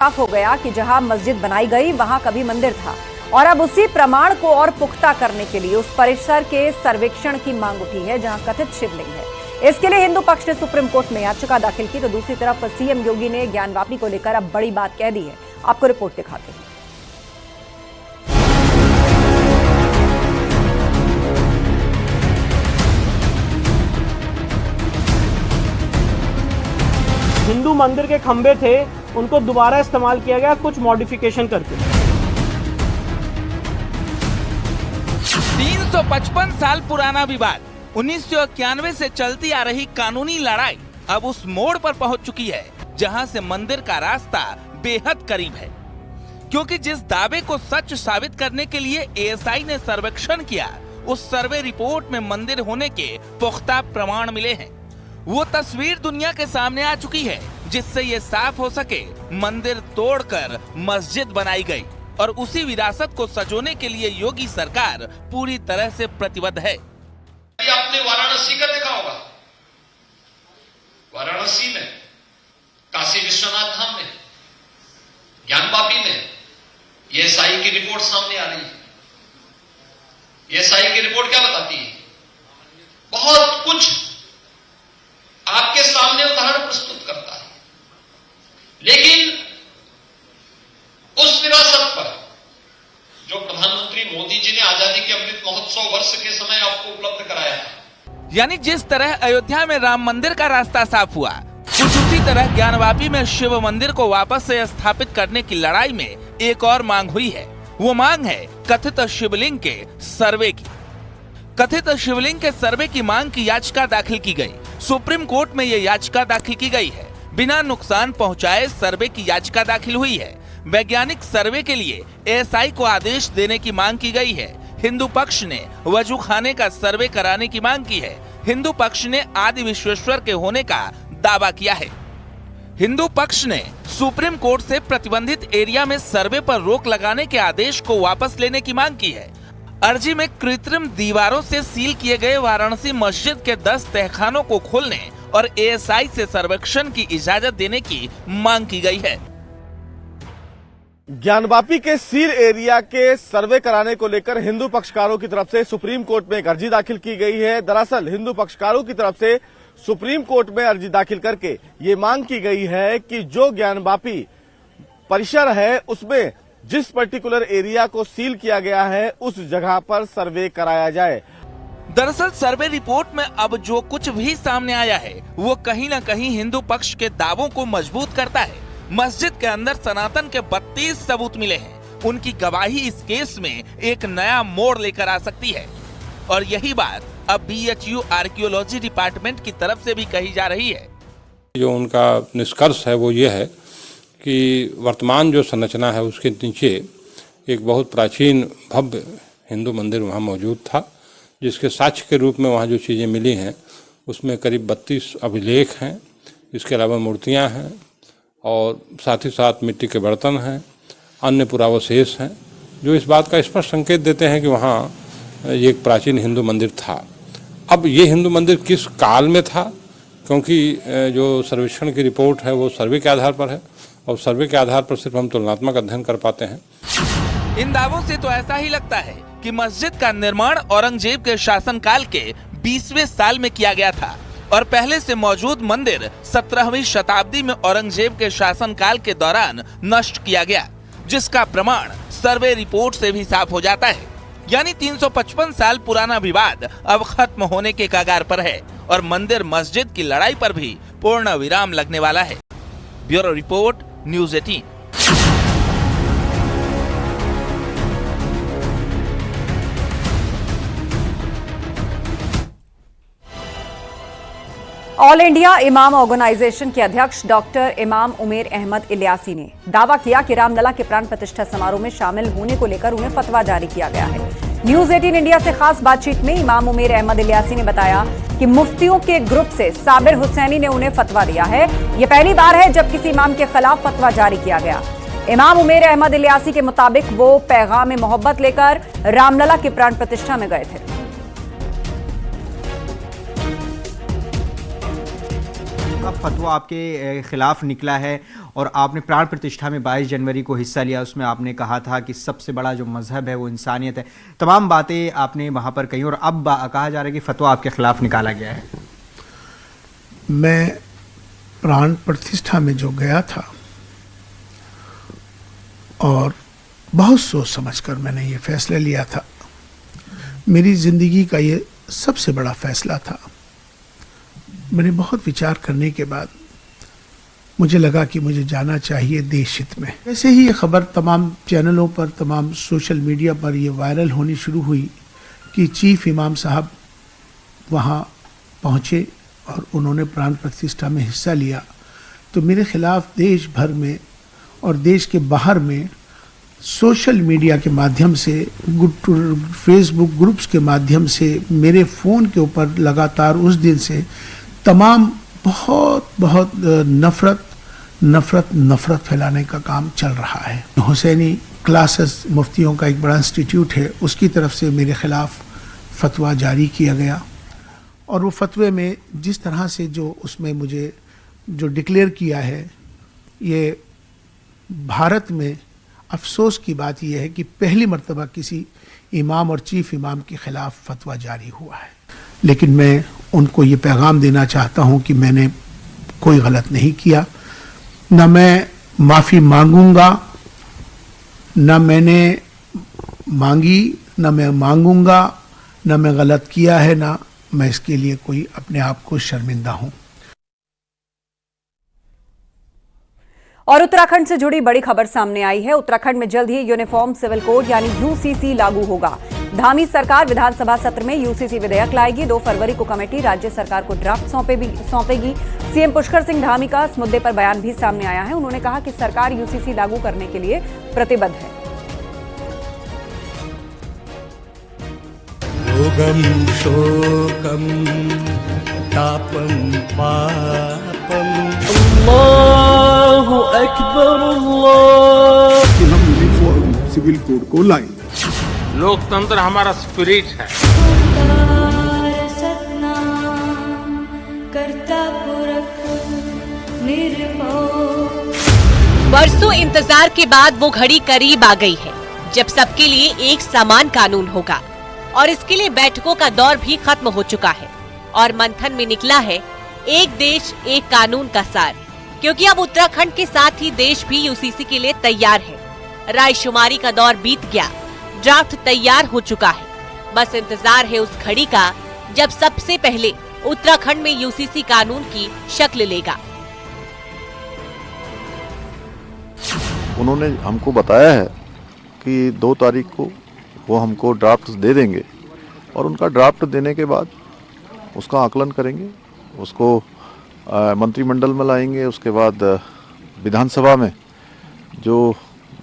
साफ हो गया कि जहां मस्जिद बनाई गई वहां कभी मंदिर था और अब उसी प्रमाण को और पुख्ता करने के लिए उस परिसर के सर्वेक्षण की मांग उठी है जहां कथित शिवलिंग है। इसके लिए हिंदू पक्ष ने सुप्रीम कोर्ट में याचिका दाखिल की, तो दूसरी तरफ सीएम योगी ने ज्ञानवापी को लेकर अब बड़ी बात कह दी है। आपको रिपोर्ट दिखाते हैं। हिंदू मंदिर के खंबे थे, उनको दोबारा इस्तेमाल किया गया कुछ मॉडिफिकेशन करके। 355 साल पुराना विवाद, 1991 से चलती आ रही कानूनी लड़ाई अब उस मोड़ पर पहुंच चुकी है जहां से मंदिर का रास्ता बेहद करीब है, क्योंकि जिस दावे को सच साबित करने के लिए एएसआई ने सर्वेक्षण किया, उस सर्वे रिपोर्ट में मंदिर होने के पुख्ता प्रमाण मिले हैं। वो तस्वीर दुनिया के सामने आ चुकी है जिससे ये साफ हो सके मंदिर तोड़कर मस्जिद बनाई गई और उसी विरासत को सजोने के लिए योगी सरकार पूरी तरह से प्रतिबद्ध है। आपने वाराणसी का देखा होगा, वाराणसी में, काशी विश्वनाथ धाम में, ज्ञानवापी में ये एएसआई की रिपोर्ट सामने आ रही है। एएसआई की रिपोर्ट क्या बताती है? बहुत कुछ आपके सामने उदाहरण प्रस्तुत करता है, लेकिन उस विरासत पर जो प्रधानमंत्री मोदी जी ने आजादी के अमृत महोत्सव वर्ष के समय आपको उपलब्ध कराया था, यानी जिस तरह अयोध्या में राम मंदिर का रास्ता साफ हुआ, कुछ उसी तरह ज्ञानवापी में शिव मंदिर को वापस से स्थापित करने की लड़ाई में एक और मांग हुई है। वो मांग है कथित शिवलिंग के सर्वे की। कथित शिवलिंग के सर्वे की मांग की याचिका दाखिल की गई। सुप्रीम कोर्ट में ये याचिका दाखिल की गई है। बिना नुकसान पहुंचाए सर्वे की याचिका दाखिल हुई है। वैज्ञानिक सर्वे के लिए एएसआई को आदेश देने की मांग की गई है। हिंदू पक्ष ने वजू खाने का सर्वे कराने की मांग की है। हिंदू पक्ष ने आदि विश्वेश्वर के होने का दावा किया है। हिंदू पक्ष ने सुप्रीम कोर्ट से प्रतिबंधित एरिया में सर्वे पर रोक लगाने के आदेश को वापस लेने की मांग की है। अर्जी में कृत्रिम दीवारों से सील किए गए वाराणसी मस्जिद के 10 तहखानों को खोलने और एएसआई से सर्वेक्षण की इजाजत देने की मांग की गई है। ज्ञानवापी के सील एरिया के सर्वे कराने को लेकर हिंदू पक्षकारों की तरफ से सुप्रीम कोर्ट में एक अर्जी दाखिल की गई है। दरअसल हिंदू पक्षकारों की तरफ से सुप्रीम कोर्ट में अर्जी दाखिल करके ये मांग की गई है कि जो ज्ञानवापी परिसर है उसमें जिस पर्टिकुलर एरिया को सील किया गया है उस जगह पर सर्वे कराया जाए। दरअसल सर्वे रिपोर्ट में अब जो कुछ भी सामने आया है वो कहीं न कहीं हिंदू पक्ष के दावों को मजबूत करता है। मस्जिद के अंदर सनातन के 32 सबूत मिले हैं। उनकी गवाही इस केस में एक नया मोड़ लेकर आ सकती है और यही बात अब बीएचयू आर्कियोलॉजी डिपार्टमेंट की तरफ से भी कही जा रही है। जो उनका निष्कर्ष है वो ये है कि वर्तमान जो संरचना है उसके नीचे एक बहुत प्राचीन भव्य हिंदू मंदिर वहाँ मौजूद था, जिसके साक्ष्य के रूप में वहाँ जो चीज़ें मिली हैं उसमें करीब 32 अभिलेख हैं। इसके अलावा मूर्तियाँ हैं और साथ ही साथ मिट्टी के बर्तन हैं, अन्य पुरावशेष हैं, जो इस बात का स्पष्ट संकेत देते हैं कि वहाँ ये एक प्राचीन हिंदू मंदिर था। अब ये हिंदू मंदिर किस काल में था, क्योंकि जो सर्वेक्षण की रिपोर्ट है वो सर्वे के आधार पर है और सर्वे के आधार पर सिर्फ हम तुलनात्मक अध्ययन कर पाते हैं। इन दावों से तो ऐसा ही लगता है कि मस्जिद का निर्माण औरंगजेब के शासनकाल के 20वें साल में किया गया था और पहले से मौजूद मंदिर 17वीं शताब्दी में औरंगजेब के शासनकाल के दौरान नष्ट किया गया, जिसका प्रमाण सर्वे रिपोर्ट से भी साफ हो जाता है। यानी 355 साल पुराना विवाद अब खत्म होने के कगार पर है और मंदिर मस्जिद की लड़ाई पर भी पूर्ण विराम लगने वाला है। Bureau report, news 18। All India इमाम ऑर्गेनाइजेशन के अध्यक्ष डॉक्टर इमाम उमेर अहमद इलियासी ने दावा किया कि रामलला के प्राण प्रतिष्ठा समारोह में शामिल होने को लेकर उन्हें फतवा जारी किया गया है। न्यूज़ 18 इंडिया से खास बातचीत में इमाम उमेर अहमद इलियासी ने बताया कि मुफ्तियों के ग्रुप से साबिर हुसैनी ने उन्हें फतवा दिया है। ये पहली बार है जब किसी इमाम के खिलाफ फतवा जारी किया गया। इमाम उमेर अहमद इलियासी के मुताबिक वो पैगाम मोहब्बत लेकर रामलला की प्राण प्रतिष्ठा में गए थे। का फतवा आपके खिलाफ निकला है और आपने प्राण प्रतिष्ठा में 22 जनवरी को हिस्सा लिया। उसमें आपने कहा था कि सबसे बड़ा जो मजहब है वो इंसानियत है। तमाम बातें आपने वहाँ पर कही और अब कहा जा रहा है कि फतवा आपके खिलाफ निकाला गया है। मैं प्राण प्रतिष्ठा में जो गया था और बहुत सोच समझकर मैंने ये फैसला लिया था। मेरी जिंदगी का ये सबसे बड़ा फैसला था। मैंने बहुत विचार करने के बाद मुझे लगा कि मुझे जाना चाहिए देश हित में। ऐसे ही ये खबर तमाम चैनलों पर, तमाम सोशल मीडिया पर ये वायरल होनी शुरू हुई कि चीफ इमाम साहब वहाँ पहुँचे और उन्होंने प्राण प्रतिष्ठा में हिस्सा लिया। तो मेरे खिलाफ देश भर में और देश के बाहर में सोशल मीडिया के माध्यम से, फेसबुक ग्रुप्स के माध्यम से, मेरे फ़ोन के ऊपर लगातार उस दिन से तमाम बहुत नफ़रत फैलाने का काम चल रहा है। हुसैनी क्लासेस मुफ्तियों का एक बड़ा इंस्टीट्यूट है, उसकी तरफ से मेरे ख़िलाफ़ फतवा जारी किया गया और वो फतवे में जिस तरह से जो उसमें मुझे जो डिक्लेयर किया है, ये भारत में अफसोस की बात यह है कि पहली मर्तबा किसी इमाम और चीफ इमाम के ख़िलाफ़ फतवा जारी हुआ है। लेकिन मैं उनको ये पैगाम देना चाहता हूँ कि मैंने कोई गलत नहीं किया, न मैं माफ़ी मांगूंगा, न मैंने मांगी, न मैं मांगूंगा, न मैं गलत किया है, न मैं इसके लिए कोई अपने आप को शर्मिंदा हूँ। और उत्तराखंड से जुड़ी बड़ी खबर सामने आई है। उत्तराखंड में जल्द ही यूनिफॉर्म सिविल कोड यानी यूसीसी लागू होगा। धामी सरकार विधानसभा सत्र में यूसीसी विधेयक लाएगी। 2 फरवरी को कमेटी राज्य सरकार को ड्राफ्ट सौंपेगी। सीएम पुष्कर सिंह धामी का इस मुद्दे पर बयान भी सामने आया है। उन्होंने कहा कि सरकार यूसीसी लागू करने के लिए प्रतिबद्ध है। रोगम शोकम तापम पापम अल्लाहु अकबर अल्लाह कि हम यूनिफॉर्म सिविल कोड को लाएं। लोकतंत्र हमारा स्पिरिट है। बरसों इंतजार के बाद वो घड़ी करीब आ गई है जब सबके लिए एक समान कानून होगा और इसके लिए बैठकों का दौर भी खत्म हो चुका है और मंथन में निकला है एक देश एक कानून का सार, क्योंकि अब उत्तराखंड के साथ ही देश भी यूसीसी के लिए तैयार है। रायशुमारी का दौर बीत गया, ड्राफ्ट तैयार हो चुका है। बस इंतजार है उस घड़ी का जब सबसे पहले उत्तराखंड में यूसीसी कानून की शक्ल लेगा। उन्होंने हमको बताया है कि 2 तारीख को वो हमको ड्राफ्ट दे देंगे और उनका ड्राफ्ट देने के बाद उसका आकलन करेंगे, उसको मंत्रिमंडल में लाएंगे। उसके बाद विधानसभा में जो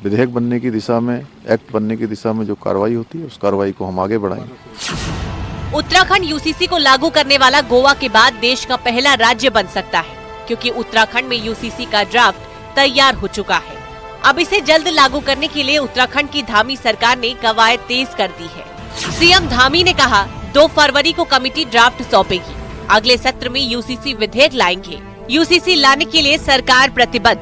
विधेयक बनने की दिशा में, एक्ट बनने की दिशा में जो कार्रवाई होती है, उस कार्रवाई को हम आगे बढ़ाएंगे। उत्तराखंड यूसीसी को लागू करने वाला गोवा के बाद देश का पहला राज्य बन सकता है, क्योंकि उत्तराखंड में यूसीसी का ड्राफ्ट तैयार हो चुका है। अब इसे जल्द लागू करने के लिए उत्तराखंड की धामी सरकार ने कवायद तेज कर दी है। सीएम धामी ने कहा 2 फरवरी को कमेटी ड्राफ्ट सौंपेगी। अगले सत्र में यूसीसी विधेयक लाएंगे। यूसीसी लाने के लिए सरकार प्रतिबद्ध।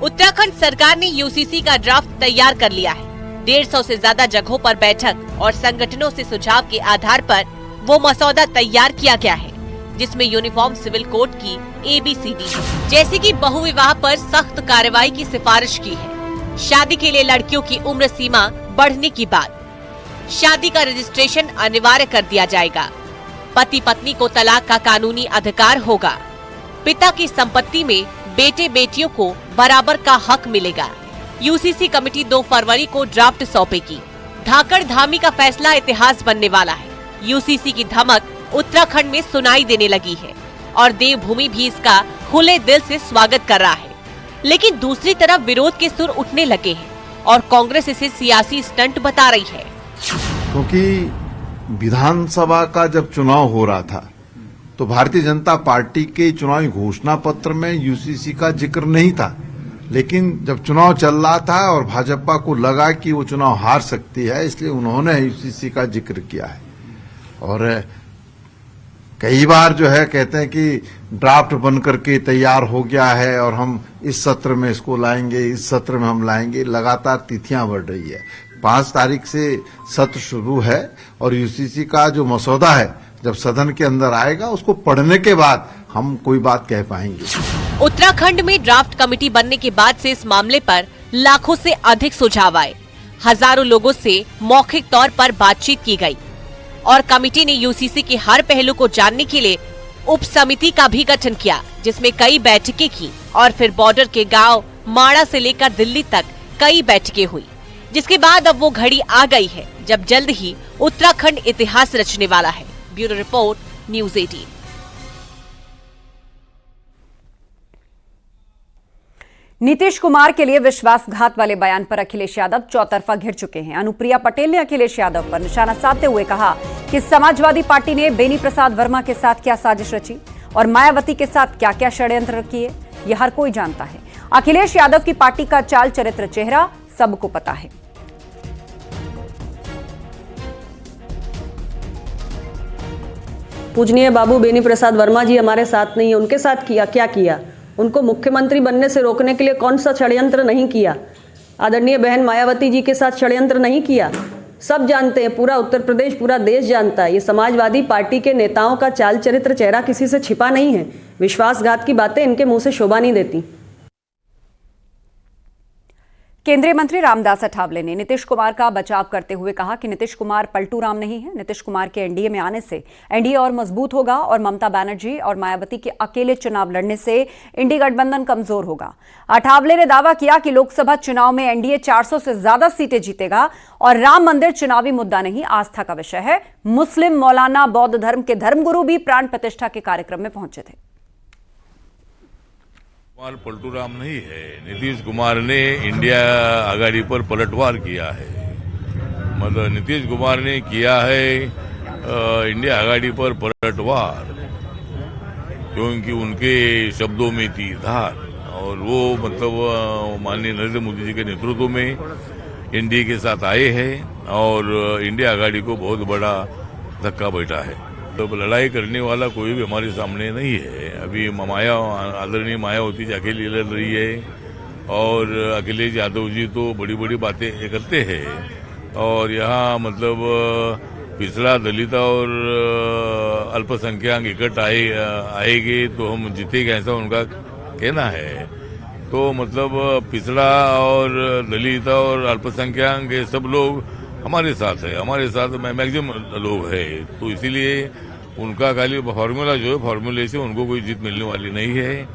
उत्तराखंड सरकार ने यूसीसी का ड्राफ्ट तैयार कर लिया है। 150 से ज्यादा जगहों पर बैठक और संगठनों से सुझाव के आधार पर वो मसौदा तैयार किया गया है, जिसमें यूनिफॉर्म सिविल कोड की ABCD है, जैसे कि बहुविवाह पर सख्त कार्रवाई की सिफारिश की है, शादी के लिए लड़कियों की उम्र सीमा बढ़ने की बात, शादी का रजिस्ट्रेशन अनिवार्य कर दिया जाएगा, पति पत्नी को तलाक का कानूनी अधिकार होगा, पिता की संपत्ति में बेटे बेटियों को बराबर का हक मिलेगा। यूसीसी कमेटी 2 फरवरी को ड्राफ्ट सौंपेगी। धाकड़ धामी का फैसला इतिहास बनने वाला है। यूसीसी की धमक उत्तराखंड में सुनाई देने लगी है और देवभूमि भी इसका खुले दिल से स्वागत कर रहा है। लेकिन दूसरी तरफ विरोध के सुर उठने लगे हैं और कांग्रेस इसे सियासी स्टंट बता रही है। क्योंकि विधानसभा का जब चुनाव हो रहा था तो भारतीय जनता पार्टी के चुनावी घोषणा पत्र में यूसीसी का जिक्र नहीं था, लेकिन जब चुनाव चल रहा था और भाजपा को लगा कि वो चुनाव हार सकती है, इसलिए उन्होंने यूसीसी का जिक्र किया है। और कई बार जो है कहते हैं कि ड्राफ्ट बन करके तैयार हो गया है और हम इस सत्र में इसको लाएंगे, इस सत्र में हम लाएंगे। लगातार तिथियां बढ़ रही है। 5 तारीख से सत्र शुरू है और यूसीसी का जो मसौदा है जब सदन के अंदर आएगा उसको पढ़ने के बाद हम कोई बात कह पाएंगे। उत्तराखंड में ड्राफ्ट कमेटी बनने के बाद से इस मामले पर लाखों से अधिक सुझाव आए। हजारों लोगों से मौखिक तौर पर बातचीत की गई और कमेटी ने यूसीसी के हर पहलू को जानने के लिए उप समिति का भी गठन किया, जिसमें कई बैठकें की और फिर बॉर्डर के गांव माड़ा से लेकर दिल्ली तक कई बैठकें हुई, जिसके बाद अब वो घड़ी आ गई है जब जल्द ही उत्तराखंड इतिहास रचने वाला है। Bureau report, news 18। Nitish Kumar के लिए विश्वासघात वाले बयान पर अखिलेश यादव चौतरफा घिर चुके हैं। अनुप्रिया पटेल ने अखिलेश यादव पर निशाना साधते हुए कहा कि समाजवादी पार्टी ने बेनी प्रसाद वर्मा के साथ क्या साजिश रची और मायावती के साथ क्या क्या षड्यंत्र किए, ये हर कोई जानता है। अखिलेश यादव की पार्टी का चाल चरित्र चेहरा सबको पता है। पूजनीय बाबू बेनी प्रसाद वर्मा जी हमारे साथ नहीं है, उनके साथ क्या किया? उनको मुख्यमंत्री बनने से रोकने के लिए कौन सा षड्यंत्र नहीं किया? आदरणीय बहन मायावती जी के साथ षड्यंत्र नहीं किया? सब जानते हैं, पूरा उत्तर प्रदेश, पूरा देश जानता है। ये समाजवादी पार्टी के नेताओं का चाल चरित्र चेहरा किसी से छिपा नहीं है। विश्वासघात की बातें इनके मुंह से शोभा नहीं देती। केंद्रीय मंत्री रामदास अठावले ने नीतीश कुमार का बचाव करते हुए कहा कि नीतीश कुमार पलटू राम नहीं है। नीतीश कुमार के एनडीए में आने से एनडीए और मजबूत होगा और ममता बनर्जी और मायावती के अकेले चुनाव लड़ने से इंडी गठबंधन कमजोर होगा। अठावले ने दावा किया कि लोकसभा चुनाव में एनडीए 400 से ज्यादा सीटें जीतेगा और राम मंदिर चुनावी मुद्दा नहीं, आस्था का विषय है। मुस्लिम, मौलाना, बौद्ध धर्म के धर्मगुरु भी प्राण प्रतिष्ठा के कार्यक्रम में पहुंचे थे। कुमार पलटू राम नहीं है। नीतीश कुमार ने इंडिया आघाड़ी पर पलटवार किया है। मतलब नीतीश कुमार ने किया है इंडिया आघाड़ी पर पलटवार, क्योंकि उनके शब्दों में थी धार और वो मतलब माननीय नरेंद्र मोदी जी के नेतृत्व में एनडीए के साथ आए हैं और इंडिया आघाड़ी को बहुत बड़ा धक्का बैठा है। तो लड़ाई करने वाला कोई भी हमारे सामने नहीं है। अभी आदरणीय मायावती जी अकेली लड़ रही है और अखिलेश यादव जी तो बड़ी बड़ी बातें करते हैं और यहाँ मतलब पिछड़ा दलित और अल्पसंख्यक इकट्ठ आएंगे तो हम जीतेंगे, ऐसा उनका कहना है। तो मतलब पिछड़ा और दलित और अल्पसंख्यक सब लोग हमारे साथ है, हमारे साथ मैक्सिमम लोग है। तो इसीलिए उनका खाली फार्मूला जो है, फार्मूले से उनको कोई जीत मिलने वाली नहीं है।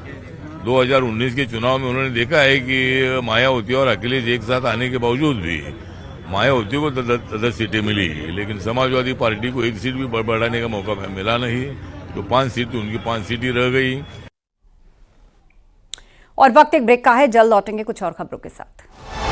2019 के चुनाव में उन्होंने देखा है कि मायावती और अखिलेश एक साथ आने के बावजूद भी मायावती को 10 सीटें मिली, लेकिन समाजवादी पार्टी को 1 सीट भी बढ़ाने का मौका मिला नहीं। तो 5 सीट तो उनकी 5 सीट ही रह गई। और वक्त एक ब्रेक का है, जल्द लौटेंगे कुछ और खबरों के साथ।